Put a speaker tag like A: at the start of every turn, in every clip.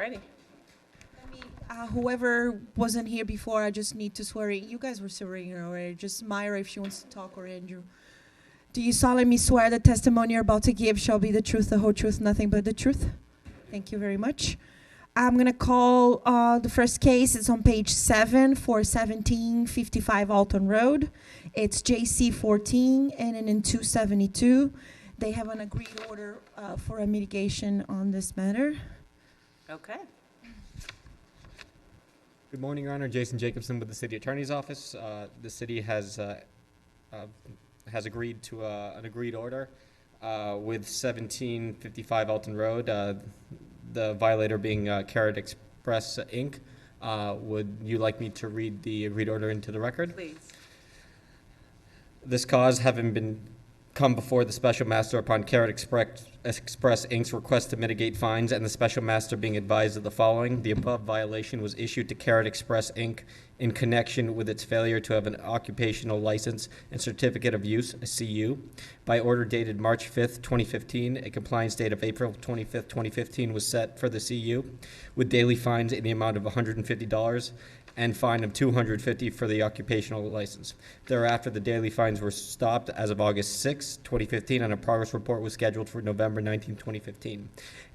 A: Alrighty.
B: Whoever wasn't here before, I just need to swear in. You guys were swearing in already. Just Myra, if she wants to talk, or Andrew. Do you solemnly swear the testimony you're about to give shall be the truth, the whole truth, nothing but the truth? Thank you very much. I'm going to call the first case. It's on page 7 for 1755 Alton Road. It's JC 14 and in 272. They have an agreed order for a mitigation on this matter.
A: Okay.
C: Good morning, Your Honor. Jason Jacobson with the City Attorney's Office. The city has agreed to an agreed order with 1755 Alton Road. The violator being Carrot Express Inc. Would you like me to read the agreed order into the record?
A: Please.
C: This cause having come before the Special Master upon Carrot Express Inc.'s request to mitigate fines, and the Special Master being advised of the following. The above violation was issued to Carrot Express Inc. in connection with its failure to have an occupational license and certificate of use, a CU, by order dated March 5th, 2015. A compliance date of April 25th, 2015 was set for the CU, with daily fines in the amount of $150 and fine of $250 for the occupational license. Thereafter, the daily fines were stopped as of August 6, 2015, and a progress report was scheduled for November 19, 2015.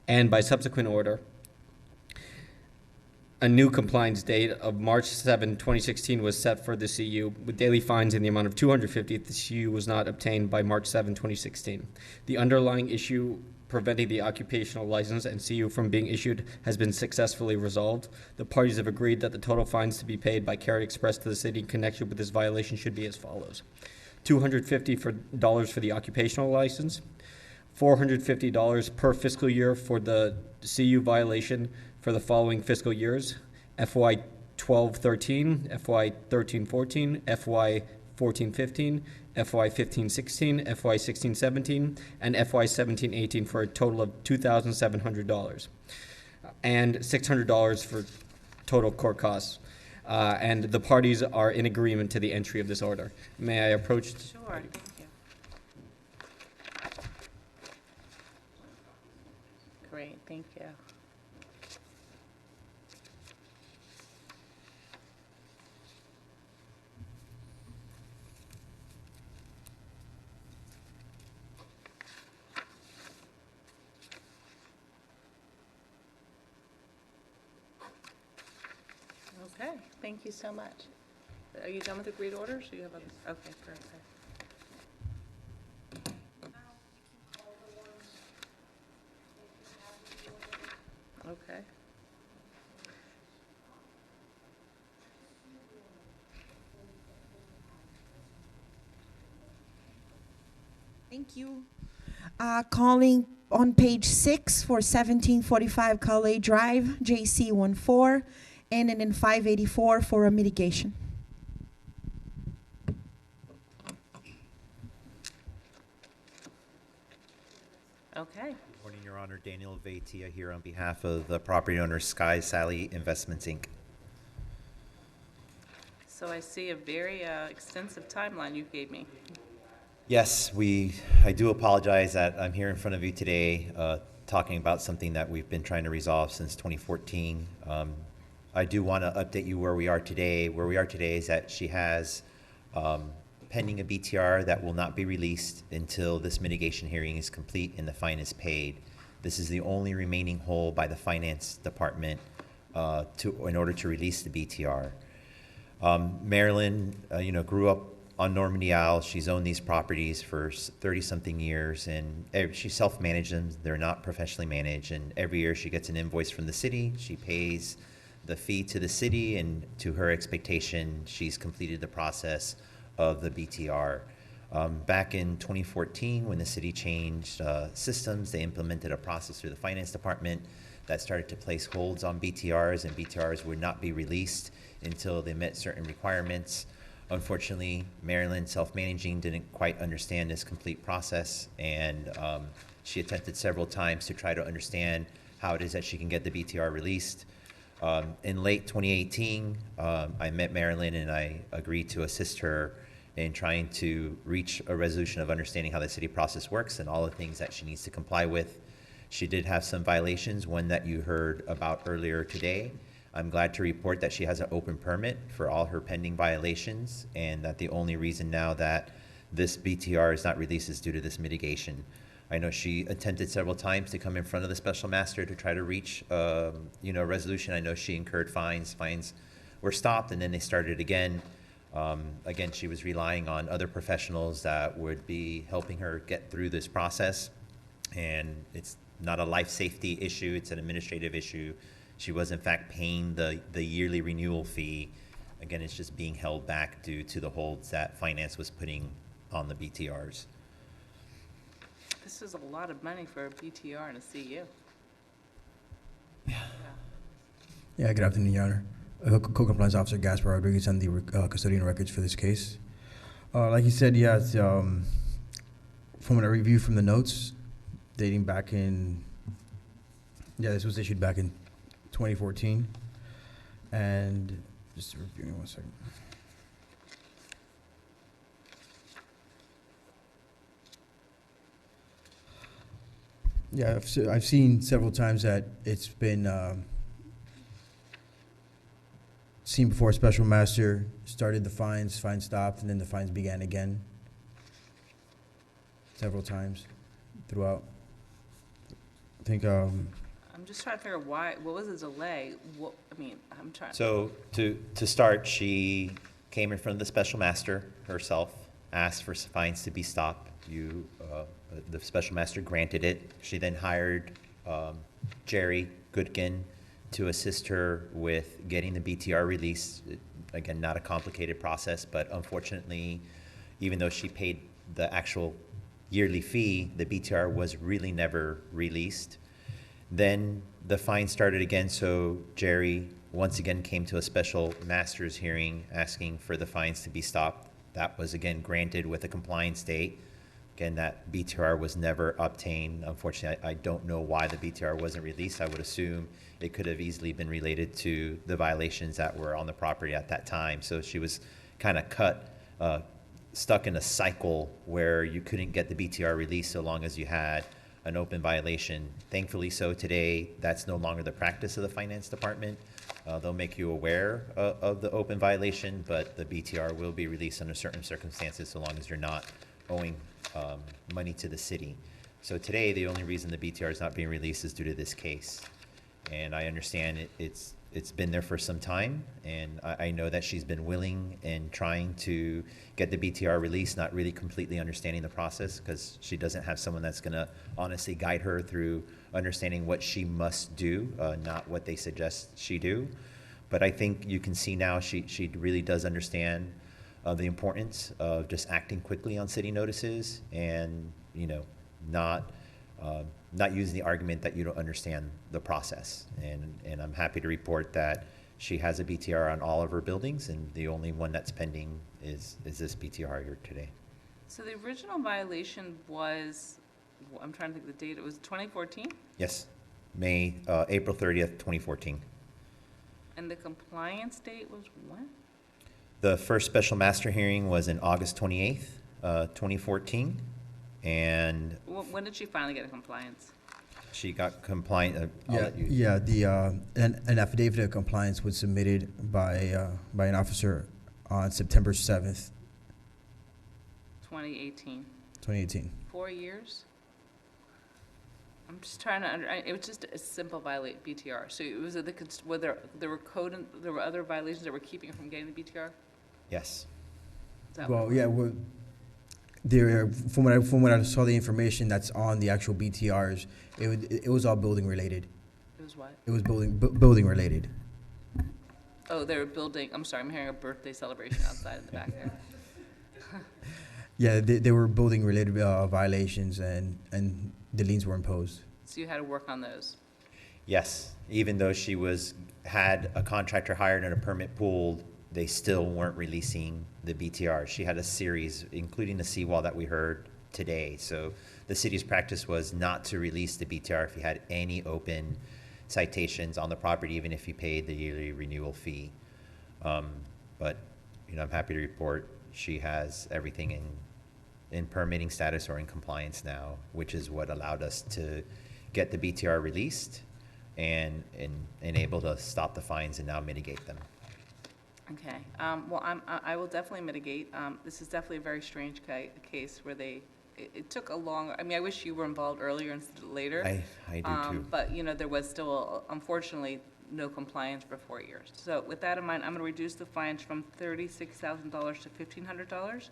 C: And by subsequent order, a new compliance date of March 7, 2016 was set for the CU, with daily fines in the amount of $250 if the CU was not obtained by March 7, 2016. The underlying issue preventing the occupational license and CU from being issued has been successfully resolved. The parties have agreed that the total fines to be paid by Carrot Express to the city in connection with this violation should be as follows. $250 for the occupational license, $450 per fiscal year for the CU violation for the following fiscal years: FY 12-13, FY 13-14, FY 14-15, FY 15-16, FY 16-17, and FY 17-18 for a total of $2,700, and $600 for total court costs. And the parties are in agreement to the entry of this order. May I approach?
A: Sure. Thank you. Great. Thank you. Okay, thank you so much. Are you done with agreed orders? Or you have others? Okay, perfect. Okay.
B: Thank you. Calling on page 6 for 1745 Calais Drive, JC 14, and in 584 for a mitigation.
A: Okay.
D: Good morning, Your Honor. Daniel Vaitia here on behalf of the property owner Sky Sally Investments, Inc.
A: So I see a very extensive timeline you gave me.
D: Yes, I do apologize that I'm here in front of you today talking about something that we've been trying to resolve since 2014. I do want to update you where we are today. Where we are today is that she has pending a BTR that will not be released until this mitigation hearing is complete and the fine is paid. This is the only remaining hole by the finance department in order to release the BTR. Marilyn, grew up on Normandy Isle. She's owned these properties for 30-something years, and she self-managed them. They're not professionally managed, and every year she gets an invoice from the city. She pays the fee to the city, and to her expectation, she's completed the process of the BTR. Back in 2014, when the city changed systems, they implemented a process through the finance department that started to place holds on BTRs, and BTRs would not be released until they met certain requirements. Unfortunately, Marilyn, self-managing, didn't quite understand this complete process, and she attempted several times to try to understand how it is that she can get the BTR released. In late 2018, I met Marilyn and I agreed to assist her in trying to reach a resolution of understanding how the city process works and all the things that she needs to comply with. She did have some violations, one that you heard about earlier today. I'm glad to report that she has an open permit for all her pending violations, and that the only reason now that this BTR is not released is due to this mitigation. I know she attempted several times to come in front of the special master to try to reach, a resolution. I know she incurred fines. Fines were stopped, and then they started again. Again, she was relying on other professionals that would be helping her get through this process. And it's not a life safety issue, it's an administrative issue. She was in fact paying the yearly renewal fee. Again, it's just being held back due to the holds that finance was putting on the BTRs.
A: This is a lot of money for a BTR and a CU.
E: Yeah, good afternoon, Your Honor. Co-compliance officer Gaspar Rodriguez on the custodian records for this case. Like you said, yeah, it's, from what I reviewed from the notes, dating back in, this was issued back in 2014. And just reviewing 1 second. Yeah, I've seen several times that it's been seen before a special master started the fines stopped, and then the fines began again. Several times throughout. I think,
A: I'm just trying to figure out what was the delay? I'm trying.
D: So to start, she came in front of the special master herself, asked for fines to be stopped. The special master granted it. She then hired Jerry Goodkin to assist her with getting the BTR released. Again, not a complicated process, but unfortunately, even though she paid the actual yearly fee, the BTR was really never released. Then the fine started again, so Jerry once again came to a special master's hearing asking for the fines to be stopped. That was again granted with a compliance date. Again, that BTR was never obtained. Unfortunately, I don't know why the BTR wasn't released. I would assume it could have easily been related to the violations that were on the property at that time. So she was kind of stuck in a cycle where you couldn't get the BTR released so long as you had an open violation. Thankfully, so today, that's no longer the practice of the finance department. They'll make you aware of the open violation, but the BTR will be released under certain circumstances so long as you're not owing money to the city. So today, the only reason the BTR is not being released is due to this case. And I understand it's been there for some time, and I know that she's been willing and trying to get the BTR released, not really completely understanding the process because she doesn't have someone that's going to honestly guide her through understanding what she must do, not what they suggest she do. But I think you can see now she really does understand the importance of just acting quickly on city notices and, not using the argument that you don't understand the process. And I'm happy to report that she has a BTR on all of her buildings, and the only one that's pending is this BTR here today.
A: So the original violation was, I'm trying to think of the date, it was 2014?
D: Yes, April 30th, 2014.
A: And the compliance date was when?
D: The first special master hearing was in August 28th, 2014, and
A: When did she finally get a compliance?
D: she got compliant.
E: An affidavit of compliance was submitted by an officer on September 7th,
A: 2018.
E: 2018.
A: 4 years? I'm just trying to it was just a simple BTR. So it was there were other violations that were keeping her from getting the BTR?
D: Yes.
A: Is that
E: Well, yeah, from what I saw the information that's on the actual BTRs, it was all building related.
A: It was what?
E: It was building related.
A: Oh, they were building, I'm sorry, I'm hearing a birthday celebration outside in the back there.
E: Yeah, they were building related violations, and the liens were imposed.
A: So you had to work on those.
D: Yes, even though she had a contractor hired and a permit pulled, they still weren't releasing the BTR. She had a series, including the seawall that we heard today. So the city's practice was not to release the BTR if you had any open citations on the property, even if you paid the yearly renewal fee. But I'm happy to report she has everything in permitting status or in compliance now, which is what allowed us to get the BTR released and able to stop the fines and now mitigate them.
A: Okay, well, I will definitely mitigate. This is definitely a very strange case where it took a long, I mean, I wish you were involved earlier instead of later.
D: I do too.
A: But, you know, there was still, unfortunately, no compliance for 4 years. So with that in mind, I'm going to reduce the fines from $36,000 to $1,500,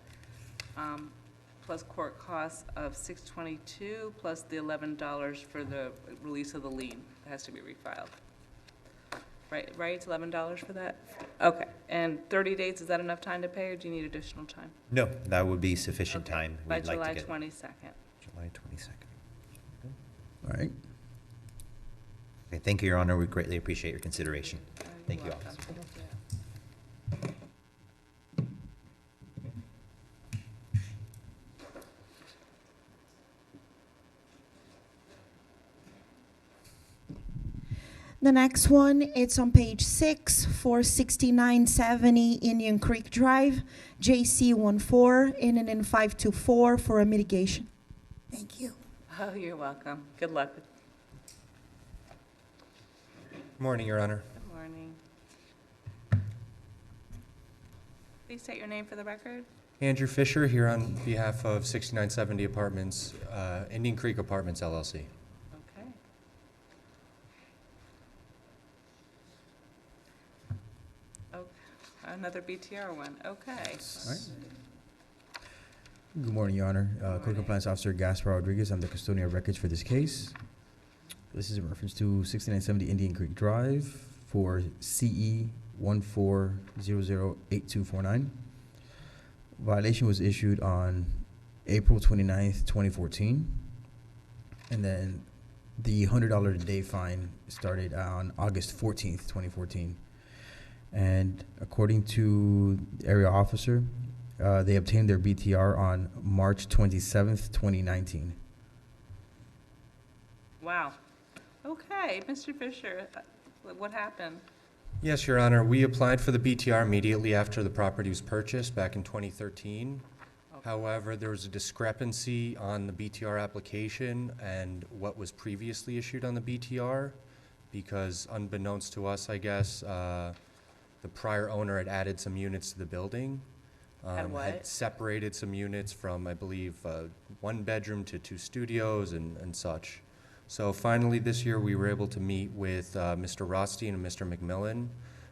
A: plus court costs of $622, plus the $11 for the release of the lien. It has to be refiled. Right, it's $11 for that? Okay, and 30 days, is that enough time to pay, or do you need additional time?
D: No, that would be sufficient
A: Okay,
D: time.
A: by
D: We'd like
A: July
D: to get
A: 22nd.
D: July 22nd.
E: All right.
D: Okay, thank you, Your Honor. We greatly appreciate your consideration.
A: You're
D: Thank you,
A: welcome.
D: officer.
A: Yeah.
B: The next one, it's on page 6 for 6970 Indian Creek Drive, JC14, in 524 for a mitigation. Thank you.
A: Oh, you're welcome. Good luck.
F: Morning, Your Honor.
A: Good morning. Please state your name for the record.
F: Andrew Fisher here on behalf of 6970 Apartments, Indian Creek Apartments LLC.
A: Okay. Oh, another BTR one. Okay.
E: All right. Good morning, Your Honor. Code
A: morning.
E: Compliance Officer Gaspar Rodriguez. I'm the custodian of records for this case. This is in reference to 6970 Indian Creek Drive for CE 14008249. Violation was issued on April 29th, 2014. And then the $100 a day fine started on August 14th, 2014. And according to the area officer, they obtained their BTR on March 27th, 2019.
A: Wow. Okay, Mr. Fisher, what happened?
F: Yes, Your Honor. We applied for the BTR immediately after the property was purchased back in 2013.
A: Okay.
F: However, there was a discrepancy on the BTR application and what was previously issued on the BTR because unbeknownst to us, I guess, the prior owner had added some units to the building.
A: Had what?
F: Had separated some units from, I believe, one bedroom to 2 studios and such. So finally this year we were able to meet with Mr. Rothstein and Mr. McMillan,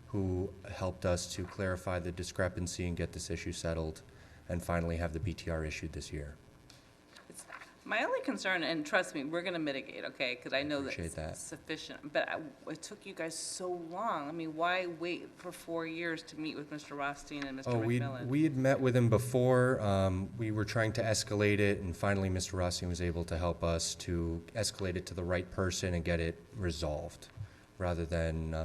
F: who helped us to clarify the discrepancy and get this issue settled and finally have the BTR issued this year.
A: My only concern, and trust me, we're going to mitigate, okay? Because I know that
F: Appreciate
A: it's
F: that.
A: sufficient. But it took you guys so long. I mean, why wait for 4 years to meet with Mr. Rothstein and Mr.
F: Oh,
A: McMillan?
F: we had met with him before. We were trying to escalate it, and finally Mr. Rothstein was able to help us to escalate it to the right person and get it resolved, rather than,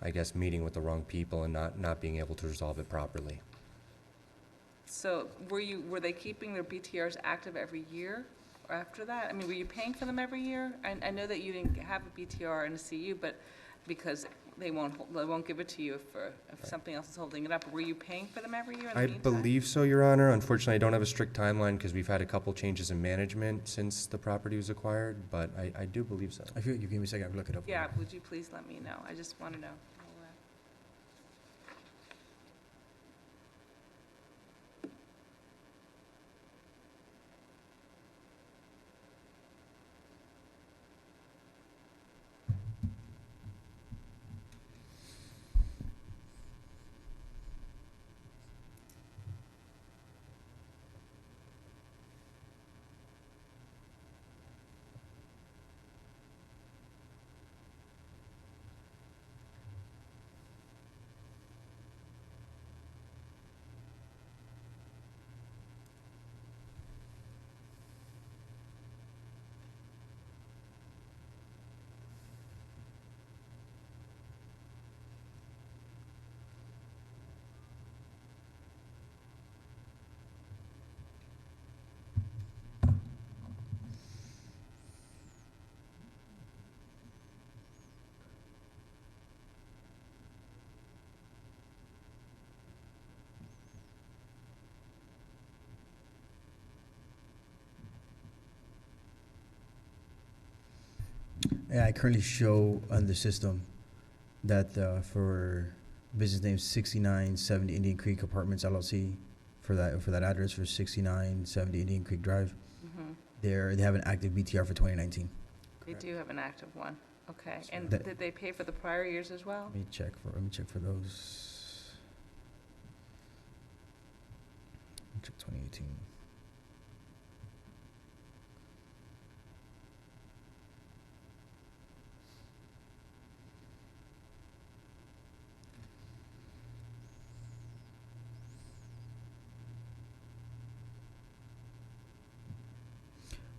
F: I guess, meeting with the wrong people and not being able to resolve it properly.
A: So were they keeping their BTRs active every year or after that? I mean, were you paying for them every year? I know that you didn't have a BTR and a CU, but because they won't give it to you if something else is holding it up. Were you paying for them every year in the
F: I
A: meantime?
F: believe so, Your Honor. Unfortunately, I don't have a strict timeline because we've had a couple changes in management since the property was acquired, but I do believe so.
E: If you give me a second, I can look it up. for you.
A: Yeah, would you please let me know? I just want to know.
E: Yeah, I currently show on the system that for business name 6970 Indian Creek Apartments LLC, for that address for 6970 Indian Creek Drive,
A: Mhm.
E: they have an active BTR for 2019.
A: They do have an active one. Okay.
F: So
A: And
E: that-
A: did they pay for the prior years as well?
E: Let me check for those. Let me check 2018.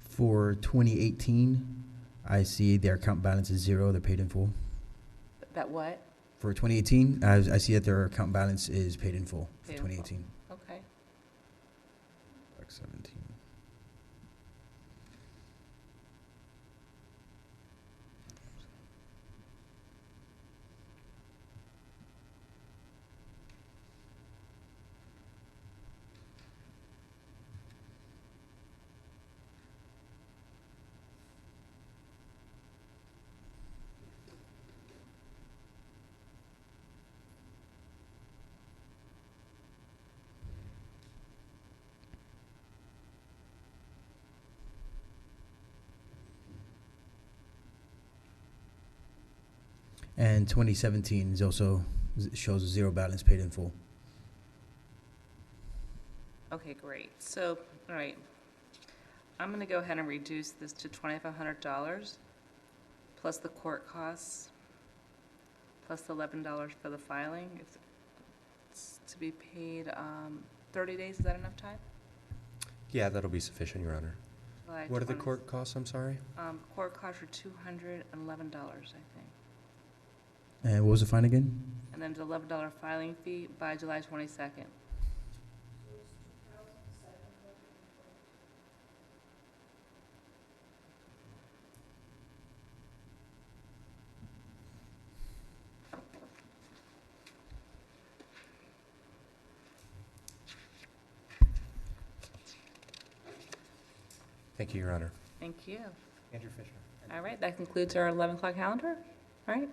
E: For 2018, I see their account balance is zero. They're paid in full.
A: That what?
E: For 2018, I see that their account balance is paid in full for
A: Paid in full.
E: 2018.
A: Okay.
E: Like 17. And 2017 is also shows a zero balance paid in full.
A: Okay, great. So, all right. I'm going to go ahead and reduce this to $2,500 plus the court costs, plus the $11 for the filing. It's to be paid 30 days. Is that enough time?
F: Yeah, that'll be sufficient, Your Honor.
A: July
F: What are the
A: 20
F: court costs, I'm sorry?
A: Court costs are $211, I think.
E: And what was the fine again?
A: And then the $11 filing fee by July 22nd.
F: Thank you, Your Honor.
A: Thank you.
D: Andrew Fisher.
A: All right, that concludes our 11 o'clock calendar. All right,